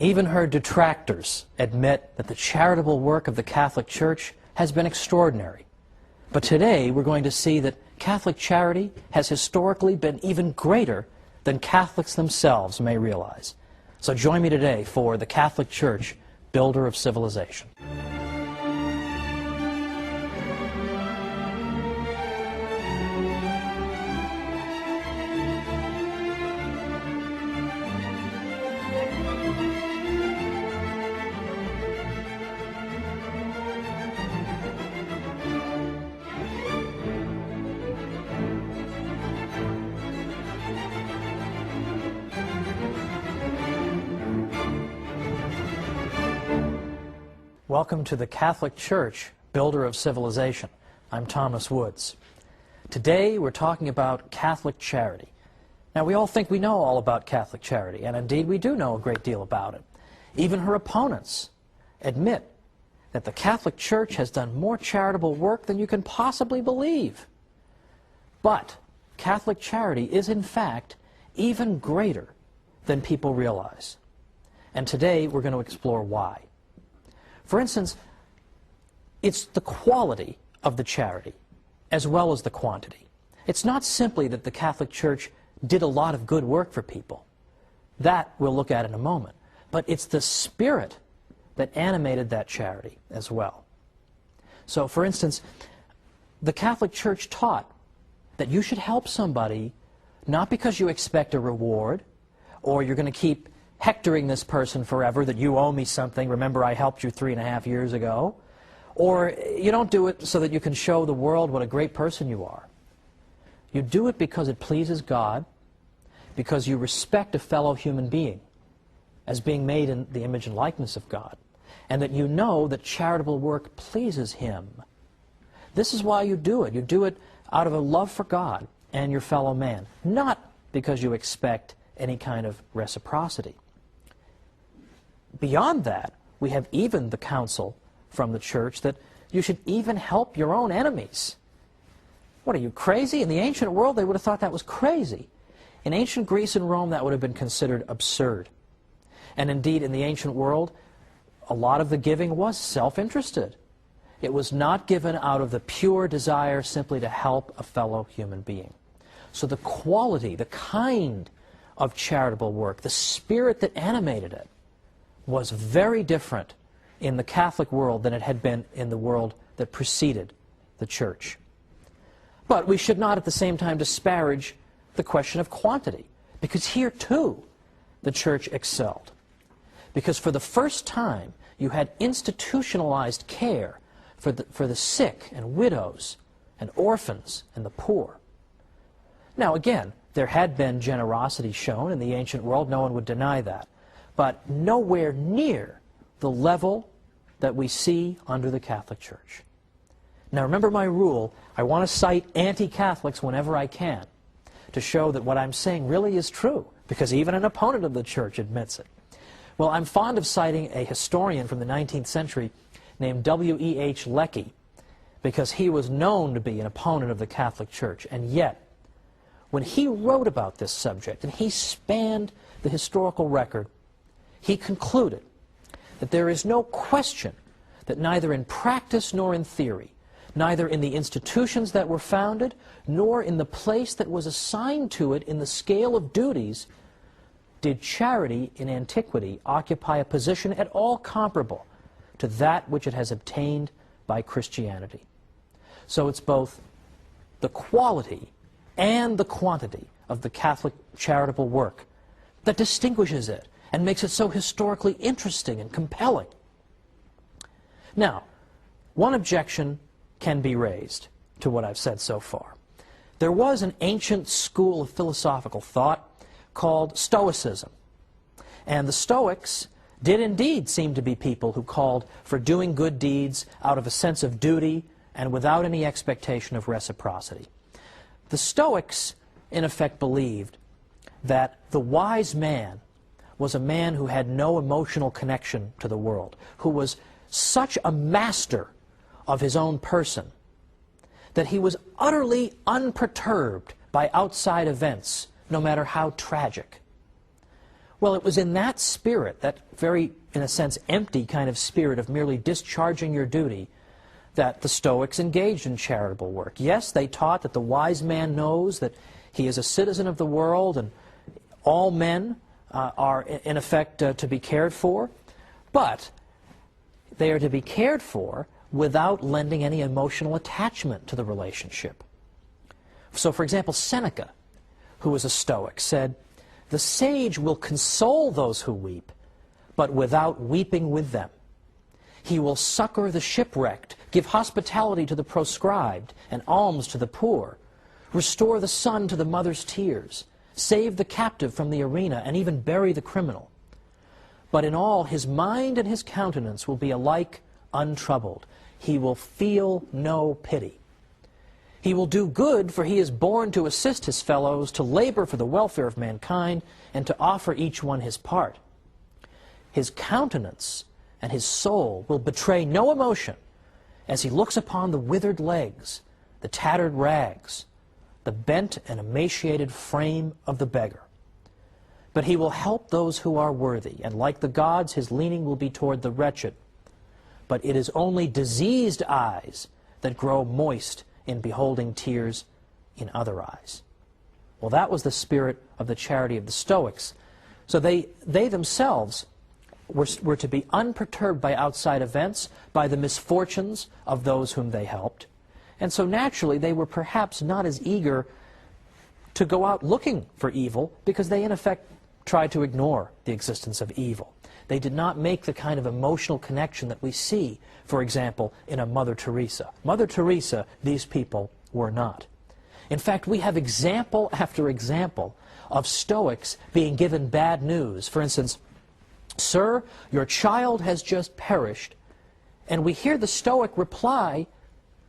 Even her detractors admit that the charitable work of the Catholic Church has been extraordinary. But today we're going to see that Catholic charity has historically been even greater than Catholics themselves may realize. So join me today for the Catholic Church, Builder of Civilization. Welcome to the Catholic Church, Builder of Civilization. I'm Thomas Woods. Today we're talking about Catholic charity. Now we all think we know all about Catholic charity, and indeed we do know a great deal about it. Even her opponents admit that the Catholic Church has done more charitable work than you can possibly believe. But Catholic charity is in fact even greater than people realize. And today we're going to explore why. For instance, it's the quality of the charity as well as the quantity. It's not simply that the Catholic Church did a lot of good work for people. That we'll look at in a moment. But it's the spirit that animated that charity as well. So, for instance, the Catholic Church taught that you should help somebody not because you expect a reward or you're going to keep hectoring this person forever that you owe me something, remember I helped you 3.5 years ago, or you don't do it so that you can show the world what a great person you are. You do it because it pleases God, because you respect a fellow human being as being made in the image and likeness of God, and that you know that charitable work pleases Him. This is why you do it. You do it out of a love for God and your fellow man, not because you expect any kind of reciprocity. Beyond that, we have even the counsel from the Church that you should even help your own enemies. What, are you crazy? In the ancient world, they would have thought that was crazy. In ancient Greece and Rome, that would have been considered absurd. And indeed, in the ancient world, a lot of the giving was self-interested. It was not given out of the pure desire simply to help a fellow human being. So the quality, the kind of charitable work, the spirit that animated it, was very different in the Catholic world than it had been in the world that preceded the Church. But we should not at the same time disparage the question of quantity, because here too the Church excelled. Because for the first time you had institutionalized care for the sick and widows and orphans and the poor. Now again, there had been generosity shown in the ancient world, no one would deny that, but nowhere near the level that we see under the Catholic Church. Now remember my rule, I want to cite anti-Catholics whenever I can to show that what I'm saying really is true, because even an opponent of the Church admits it. Well, I'm fond of citing a historian from the 19th century named W.E.H. Lecky, because he was known to be an opponent of the Catholic Church, and yet when he wrote about this subject, and he spanned the historical record, he concluded that there is no question that neither in practice nor in theory, neither in the institutions that were founded, nor in the place that was assigned to it in the scale of duties, did charity in antiquity occupy a position at all comparable to that which it has obtained by Christianity. So it's both the quality and the quantity of the Catholic charitable work that distinguishes it and makes it so historically interesting and compelling. Now, one objection can be raised to what I've said so far. There was an ancient school of philosophical thought called Stoicism. And the Stoics did indeed seem to be people who called for doing good deeds out of a sense of duty and without any expectation of reciprocity. The Stoics, in effect, believed that the wise man was a man who had no emotional connection to the world, who was such a master of his own person that he was utterly unperturbed by outside events, no matter how tragic. Well, it was in that spirit, that very, in a sense, empty kind of spirit of merely discharging your duty, that the Stoics engaged in charitable work. Yes, they taught that the wise man knows that he is a citizen of the world and all men are, in effect, to be cared for, but they are to be cared for without lending any emotional attachment to the relationship. So, for example, Seneca, who was a Stoic, said, "The sage will console those who weep, but without weeping with them. He will succor the shipwrecked, give hospitality to the proscribed, and alms to the poor, restore the son to the mother's tears, save the captive from the arena, and even bury the criminal. But in all, his mind and his countenance will be alike untroubled. He will feel no pity. He will do good, for he is born to assist his fellows, to labor for the welfare of mankind, and to offer each one his part. His countenance and his soul will betray no emotion as he looks upon the withered legs, the tattered rags, the bent and emaciated frame of the beggar. But he will help those who are worthy, and like the gods, his leaning will be toward the wretched. But it is only diseased eyes that grow moist in beholding tears in other eyes." Well, that was the spirit of the charity of the Stoics. So they themselves were to be unperturbed by outside events, by the misfortunes of those whom they helped. And so naturally they were perhaps not as eager to go out looking for evil, because they in effect tried to ignore the existence of evil. They did not make the kind of emotional connection that we see, for example, in a Mother Teresa. Mother Teresa, these people were not. In fact, we have example after example of Stoics being given bad news. For instance, "Sir, your child has just perished," and we hear the Stoic reply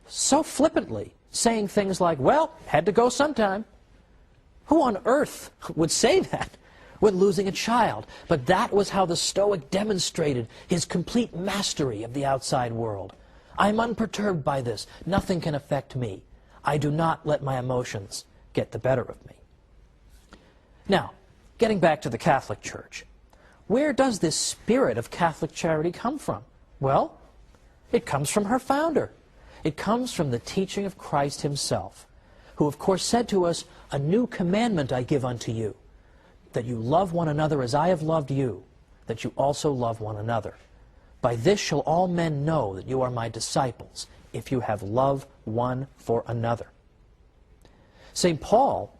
so flippantly, saying things like, "Well, had to go sometime." Who on earth would say that when losing a child? But that was how the Stoic demonstrated his complete mastery of the outside world. "I'm unperturbed by this. Nothing can affect me. I do not let my emotions get the better of me." Now, getting back to the Catholic Church, where does this spirit of Catholic charity come from? Well, it comes from her founder. It comes from the teaching of Christ himself, who of course said to us, "A new commandment I give unto you, that you love one another as I have loved you, that you also love one another. By this shall all men know that you are my disciples, if you have love one for another." St. Paul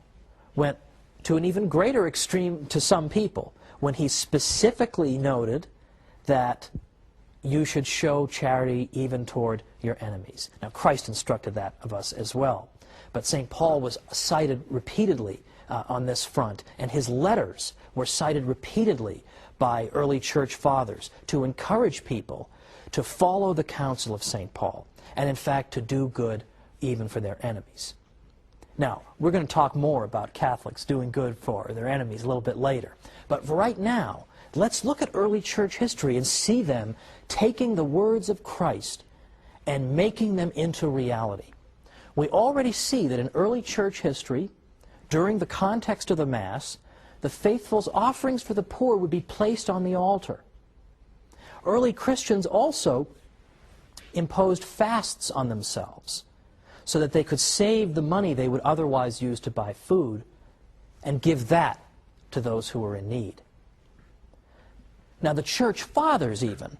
went to an even greater extreme to some people when he specifically noted that you should show charity even toward your enemies. Now, Christ instructed that of us as well. But St. Paul was cited repeatedly on this front, and his letters were cited repeatedly by early church fathers to encourage people to follow the counsel of St. Paul, and in fact to do good even for their enemies. Now, we're going to talk more about Catholics doing good for their enemies a little bit later. But for right now, let's look at early church history and see them taking the words of Christ and making them into reality. We already see that in early church history, during the context of the Mass, the faithful's offerings for the poor would be placed on the altar. Early Christians also imposed fasts on themselves so that they could save the money they would otherwise use to buy food and give that to those who were in need. Now, the church fathers even,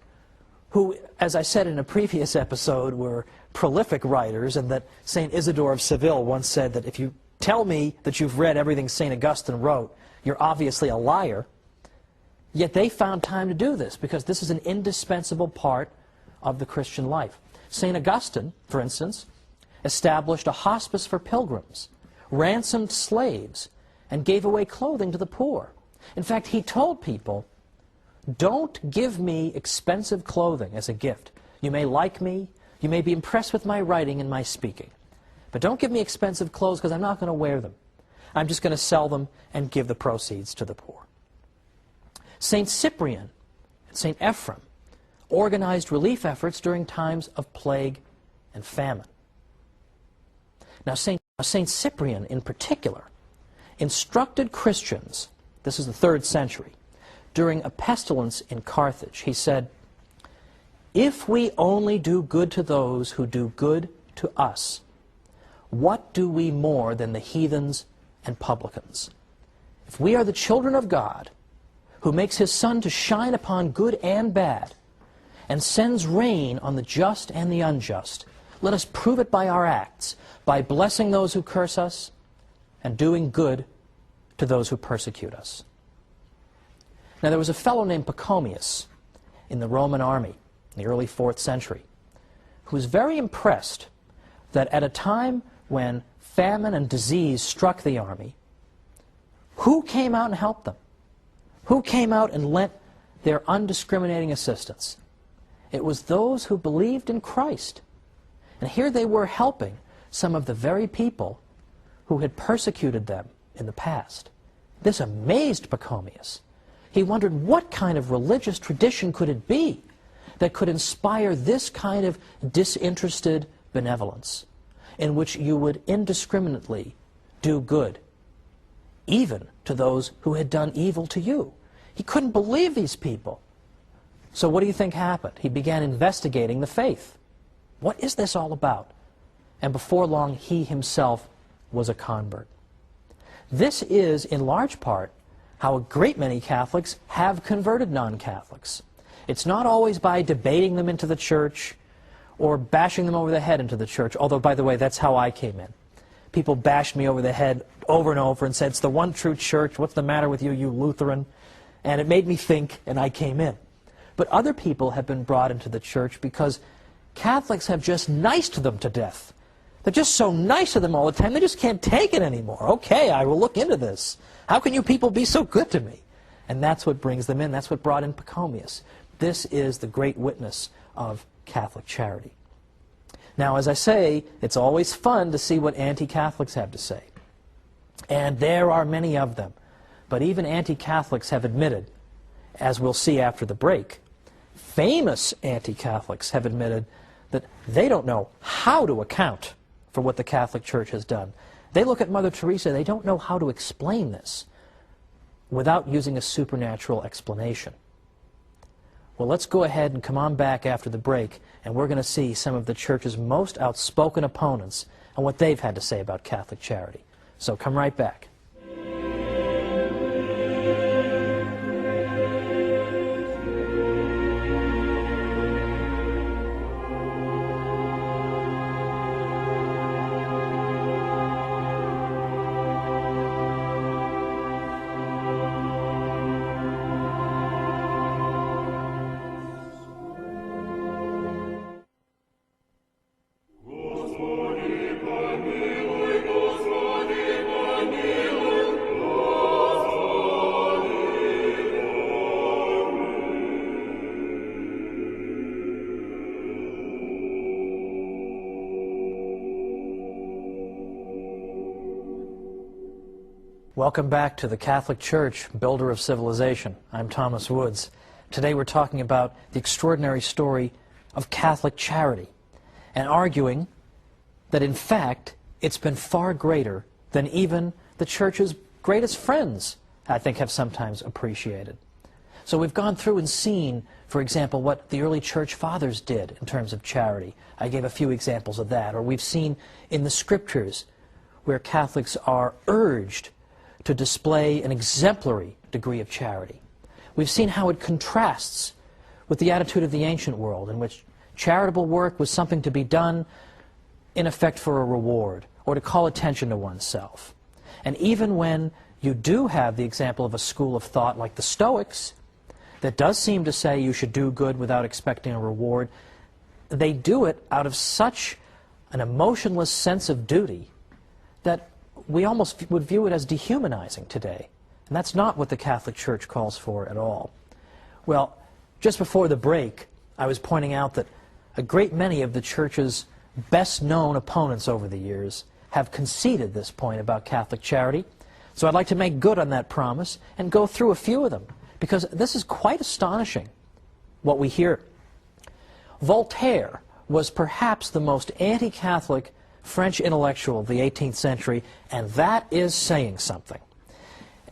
who, as I said in a previous episode, were prolific writers, and that St. Isidore of Seville once said that if you tell me that you've read everything St. Augustine wrote, you're obviously a liar. Yet they found time to do this, because this is an indispensable part of the Christian life. St. Augustine, for instance, established a hospice for pilgrims, ransomed slaves, and gave away clothing to the poor. In fact, he told people, "Don't give me expensive clothing as a gift. You may like me, you may be impressed with my writing and my speaking, but don't give me expensive clothes, because I'm not going to wear them. I'm just going to sell them and give the proceeds to the poor." St. Cyprian and St. Ephrem organized relief efforts during times of plague and famine. Now, St. Cyprian in particular instructed Christians, this is the 3rd century, during a pestilence in Carthage. He said, "If we only do good to those who do good to us, what do we more than the heathens and publicans? If we are the children of God, who makes his sun to shine upon good and bad, and sends rain on the just and the unjust, let us prove it by our acts, by blessing those who curse us, and doing good to those who persecute us." Now there was a fellow named Pachomius in the Roman army in the early 4th century who was very impressed that at a time when famine and disease struck the army, who came out and helped them? Who came out and lent their undiscriminating assistance? It was those who believed in Christ. And here they were helping some of the very people who had persecuted them in the past. This amazed Pachomius. He wondered what kind of religious tradition could it be that could inspire this kind of disinterested benevolence, in which you would indiscriminately do good, even to those who had done evil to you. He couldn't believe these people. So what do you think happened? He began investigating the faith. What is this all about? And before long, he himself was a convert. This is, in large part, how a great many Catholics have converted non-Catholics. It's not always by debating them into the church or bashing them over the head into the church, although, by the way, that's how I came in. People bashed me over the head over and over and said, "It's the one true church. What's the matter with you, you Lutheran?" And it made me think, and I came in. But other people have been brought into the church because Catholics have just niced them to death. They're just so nice to them all the time, they just can't take it anymore. Okay, I will look into this. How can you people be so good to me? And that's what brings them in. That's what brought in Pachomius. This is the great witness of Catholic charity. Now, as I say, it's always fun to see what anti-Catholics have to say. And there are many of them. But even anti-Catholics have admitted, as we'll see after the break, famous anti-Catholics have admitted that they don't know how to account for what the Catholic Church has done. They look at Mother Teresa, they don't know how to explain this without using a supernatural explanation. Well, let's go ahead and come on back after the break, and we're going to see some of the Church's most outspoken opponents and what they've had to say about Catholic charity. So come right back. Welcome back to the Catholic Church, builder of civilization. I'm Thomas Woods. Today we're talking about the extraordinary story of Catholic charity and arguing that in fact it's been far greater than even the Church's greatest friends, I think, have sometimes appreciated. So we've gone through and seen, for example, what the early Church Fathers did in terms of charity. I gave a few examples of that. Or we've seen in the Scriptures where Catholics are urged to display an exemplary degree of charity. We've seen how it contrasts with the attitude of the ancient world, in which charitable work was something to be done, in effect, for a reward, or to call attention to oneself. And even when you do have the example of a school of thought like the Stoics, that does seem to say you should do good without expecting a reward, they do it out of such an emotionless sense of duty that we almost would view it as dehumanizing today. And that's not what the Catholic Church calls for at all. Well, just before the break, I was pointing out that a great many of the Church's best-known opponents over the years have conceded this point about Catholic charity. So I'd like to make good on that promise and go through a few of them, because this is quite astonishing, what we hear. Voltaire was perhaps the most anti-Catholic French intellectual of the 18th century, and that is saying something.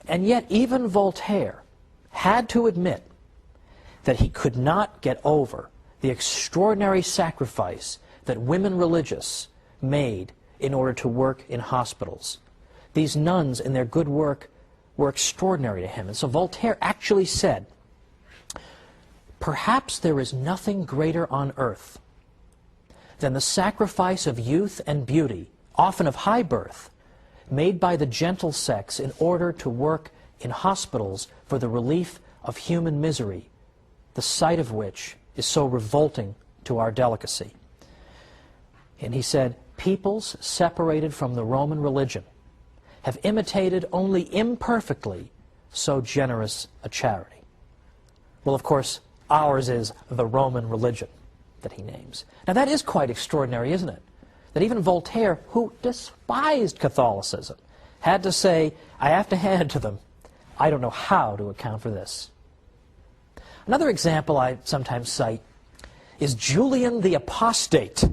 And yet even Voltaire had to admit that he could not get over the extraordinary sacrifice that women religious made in order to work in hospitals. These nuns in their good work were extraordinary to him. And so Voltaire actually said, "Perhaps there is nothing greater on earth than the sacrifice of youth and beauty, often of high birth, made by the gentle sex in order to work in hospitals for the relief of human misery, the sight of which is so revolting to our delicacy." And he said, "Peoples separated from the Roman religion have imitated only imperfectly so generous a charity." Well, of course, ours is the Roman religion that he names. Now that is quite extraordinary, isn't it? That even Voltaire, who despised Catholicism, had to say, I have to hand to them, I don't know how to account for this. Another example I sometimes cite is Julian the Apostate.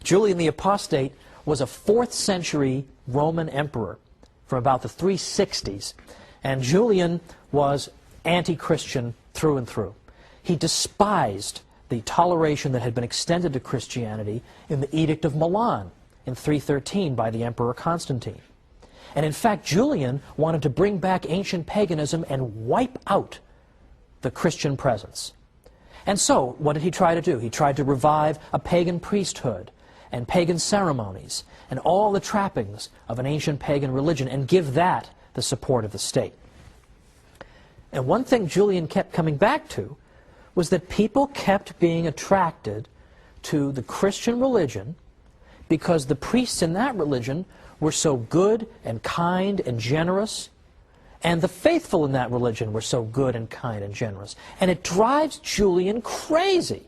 Julian the Apostate was a 4th century Roman emperor from about the 360s. And Julian was anti-Christian through and through. He despised the toleration that had been extended to Christianity in the Edict of Milan in 313 by the Emperor Constantine. And in fact, Julian wanted to bring back ancient paganism and wipe out the Christian presence. And so, what did he try to do? He tried to revive a pagan priesthood and pagan ceremonies and all the trappings of an ancient pagan religion and give that the support of the state. And one thing Julian kept coming back to was that people kept being attracted to the Christian religion because the priests in that religion were so good and kind and generous, and the faithful in that religion were so good and kind and generous. And it drives Julian crazy.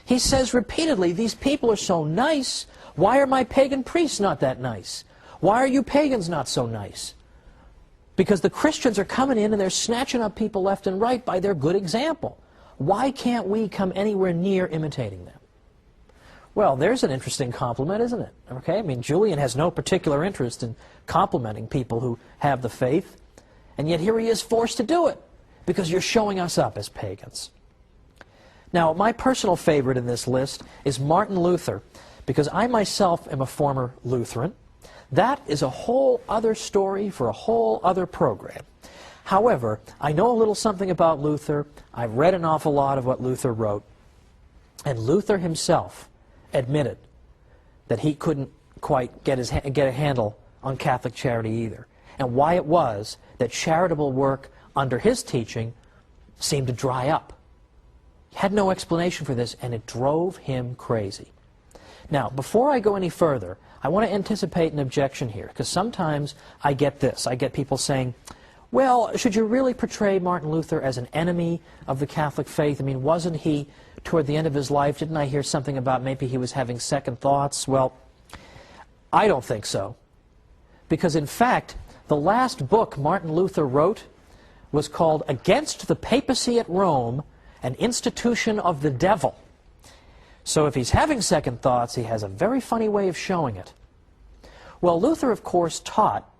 He says repeatedly, these people are so nice, why are my pagan priests not that nice? Why are you pagans not so nice? Because the Christians are coming in and they're snatching up people left and right by their good example. Why can't we come anywhere near imitating them? Well, there's an interesting compliment, isn't it? Okay, I mean, Julian has no particular interest in complimenting people who have the faith, and yet here he is forced to do it because you're showing us up as pagans. Now, my personal favorite in this list is Martin Luther, because I myself am a former Lutheran. That is a whole other story for a whole other program. However, I know a little something about Luther. I've read an awful lot of what Luther wrote. And Luther himself admitted that he couldn't quite get a handle on Catholic charity either. And why it was that charitable work under his teaching seemed to dry up. He had no explanation for this, and it drove him crazy. Now, before I go any further, I want to anticipate an objection here, because sometimes I get this. I get people saying, well, should you really portray Martin Luther as an enemy of the Catholic faith? I mean, wasn't he, toward the end of his life, didn't I hear something about maybe he was having second thoughts? Well, I don't think so. Because in fact, the last book Martin Luther wrote was called Against the Papacy at Rome, an Institution of the Devil. So if he's having second thoughts, he has a very funny way of showing it. Well, Luther, of course, taught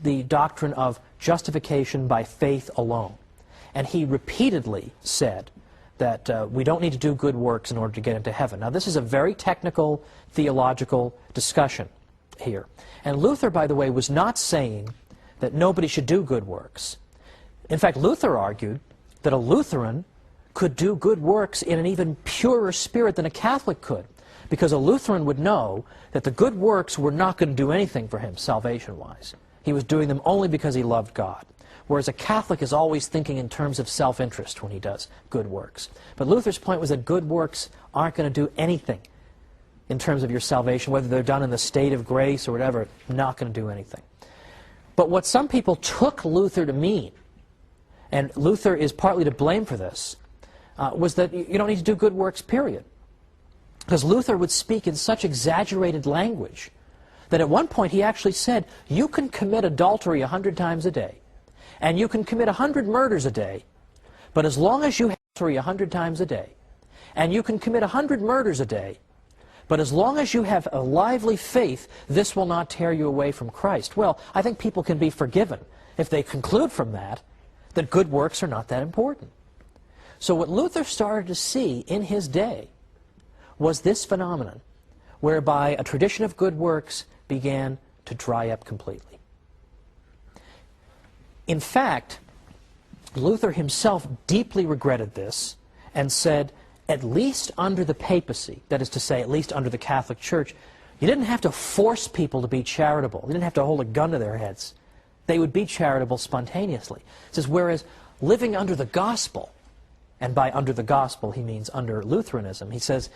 the doctrine of justification by faith alone. And he repeatedly said that we don't need to do good works in order to get into heaven. Now, this is a very technical theological discussion here. And Luther, by the way, was not saying that nobody should do good works. In fact, Luther argued that a Lutheran could do good works in an even purer spirit than a Catholic could, because a Lutheran would know that the good works were not going to do anything for him salvation-wise. He was doing them only because he loved God. Whereas a Catholic is always thinking in terms of self-interest when he does good works. But Luther's point was that good works aren't going to do anything in terms of your salvation, whether they're done in the state of grace or whatever, not going to do anything. But what some people took Luther to mean, and Luther is partly to blame for this, was that you don't need to do good works, period. Because Luther would speak in such exaggerated language that at one point he actually said, you can commit adultery 100 times a day, and you can commit 100 murders a day, but as long as you have adultery 100 times a day, and you can commit 100 murders a day, but as long as you have a lively faith, this will not tear you away from Christ. Well, I think people can be forgiven if they conclude from that that good works are not that important. So what Luther started to see in his day was this phenomenon, whereby a tradition of good works began to dry up completely. In fact, Luther himself deeply regretted this and said, at least under the papacy, that is to say, at least under the Catholic Church, you didn't have to force people to be charitable. You didn't have to hold a gun to their heads. They would be charitable spontaneously. He says, whereas living under the gospel, and by under the gospel he means under Lutheranism, he says,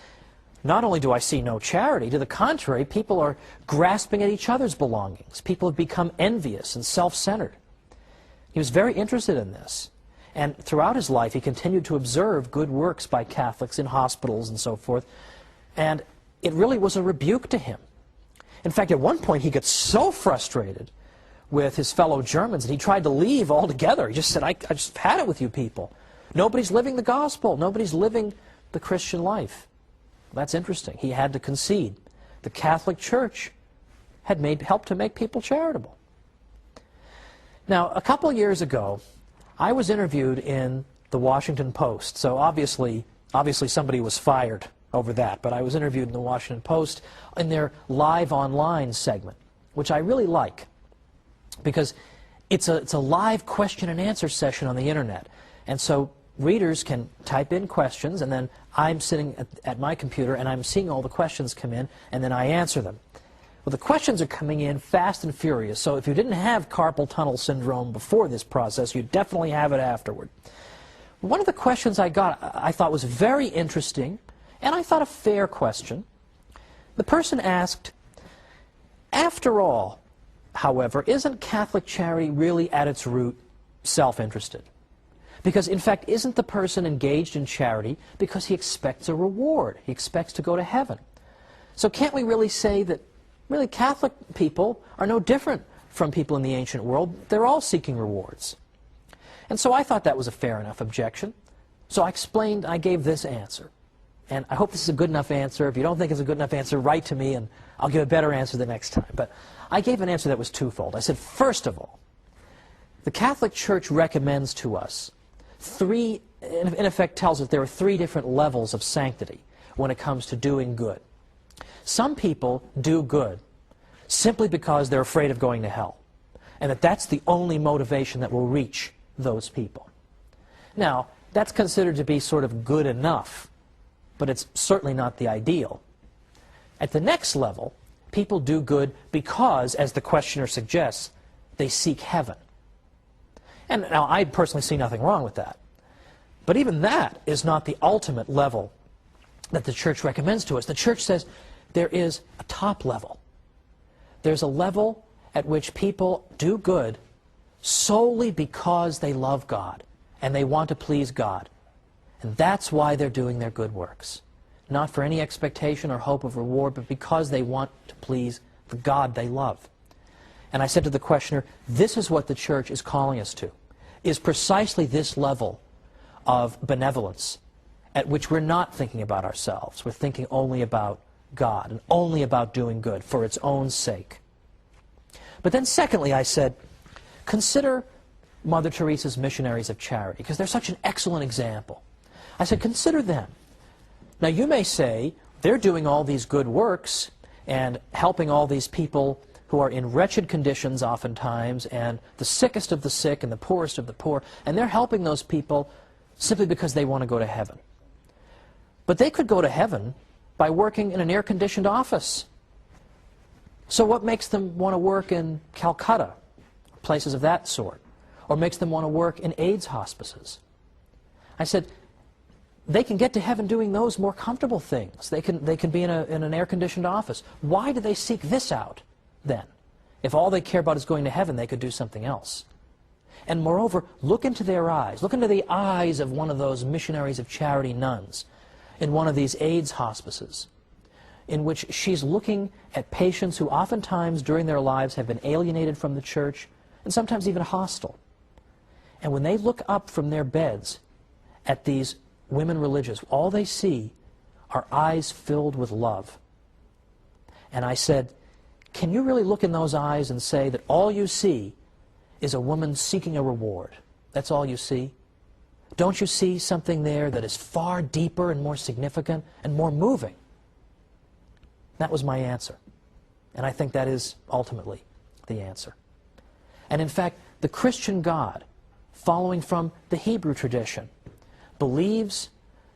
not only do I see no charity, to the contrary, people are grasping at each other's belongings. People have become envious and self-centered. He was very interested in this. And throughout his life, he continued to observe good works by Catholics in hospitals and so forth. And it really was a rebuke to him. In fact, at one point, he got so frustrated with his fellow Germans that he tried to leave altogether. He just said, I just had it with you people. Nobody's living the gospel. Nobody's living the Christian life. That's interesting. He had to concede. The Catholic Church had helped to make people charitable. Now, a couple of years ago, I was interviewed in the Washington Post. So obviously somebody was fired over that. But I was interviewed in the Washington Post in their live online segment, which I really like, because it's a live question and answer session on the internet. And so readers can type in questions, and then I'm sitting at my computer and I'm seeing all the questions come in, and then I answer them. Well, the questions are coming in fast and furious, so if you didn't have carpal tunnel syndrome before this process, you definitely have it afterward. One of the questions I got I thought was very interesting, and I thought a fair question. The person asked, after all, however, isn't Catholic charity really at its root self-interested? Because, in fact, isn't the person engaged in charity because he expects a reward? He expects to go to heaven. So can't we really say that really Catholic people are no different from people in the ancient world? They're all seeking rewards. And so I thought that was a fair enough objection. So I gave this answer. And I hope this is a good enough answer. If you don't think it's a good enough answer, write to me and I'll give a better answer the next time. But I gave an answer that was twofold. I said, first of all, the Catholic Church recommends to us in effect tells us there are three different levels of sanctity when it comes to doing good. Some people do good simply because they're afraid of going to hell, and that's the only motivation that will reach those people. Now, that's considered to be sort of good enough, but it's certainly not the ideal. At the next level, people do good because, as the questioner suggests, they seek heaven. And now, I personally see nothing wrong with that. But even that is not the ultimate level that the Church recommends to us. The Church says there is a top level. There's a level at which people do good solely because they love God and they want to please God. And that's why they're doing their good works. Not for any expectation or hope of reward, but because they want to please the God they love. And I said to the questioner, this is what the Church is calling us to, is precisely this level of benevolence at which we're not thinking about ourselves. We're thinking only about God and only about doing good for its own sake. But then secondly, I said, consider Mother Teresa's missionaries of charity, because they're such an excellent example. I said, consider them. Now you may say, they're doing all these good works and helping all these people who are in wretched conditions oftentimes, and the sickest of the sick and the poorest of the poor, and they're helping those people simply because they want to go to heaven. But they could go to heaven by working in an air-conditioned office. So what makes them want to work in Calcutta, places of that sort, or makes them want to work in AIDS hospices? I said, they can get to heaven doing those more comfortable things. They can be in an air-conditioned office. Why do they seek this out, then? If all they care about is going to heaven, they could do something else. And moreover, look into their eyes. Look into the eyes of one of those missionaries of charity nuns in one of these AIDS hospices, in which she's looking at patients who oftentimes during their lives have been alienated from the church and sometimes even hostile. And when they look up from their beds at these women religious, all they see are eyes filled with love. And I said, can you really look in those eyes and say that all you see is a woman seeking a reward, That's all you see? Don't you see something there that is far deeper and more significant and more moving? That was my answer. And I think that is ultimately the answer. And in fact, the Christian God, following from the Hebrew tradition, believes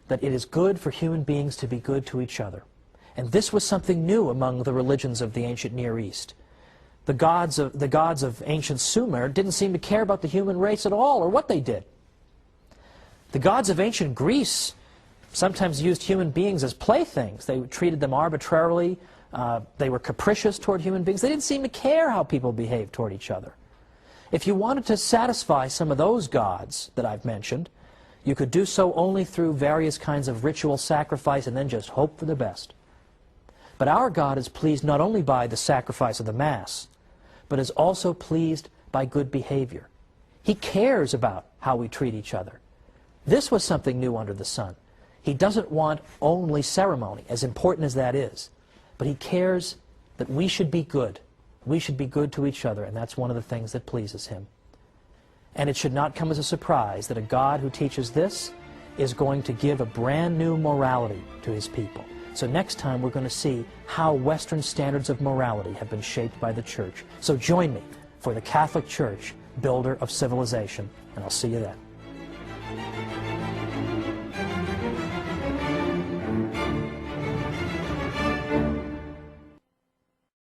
that it is good for human beings to be good to each other. And this was something new among the religions of the ancient Near East. The gods of ancient Sumer didn't seem to care about the human race at all, or what they did. The gods of ancient Greece sometimes used human beings as playthings. They treated them arbitrarily. They were capricious toward human beings. They didn't seem to care how people behaved toward each other. If you wanted to satisfy some of those gods that I've mentioned, you could do so only through various kinds of ritual sacrifice and then just hope for the best. But our God is pleased not only by the sacrifice of the Mass, but is also pleased by good behavior. He cares about how we treat each other. This was something new under the sun. He doesn't want only ceremony, as important as that is, but he cares that we should be good. We should be good to each other, and that's one of the things that pleases him. And it should not come as a surprise that a God who teaches this is going to give a brand new morality to his people. So next time we're going to see how Western standards of morality have been shaped by the Church. So join me for the Catholic Church, builder of civilization, and I'll see you then.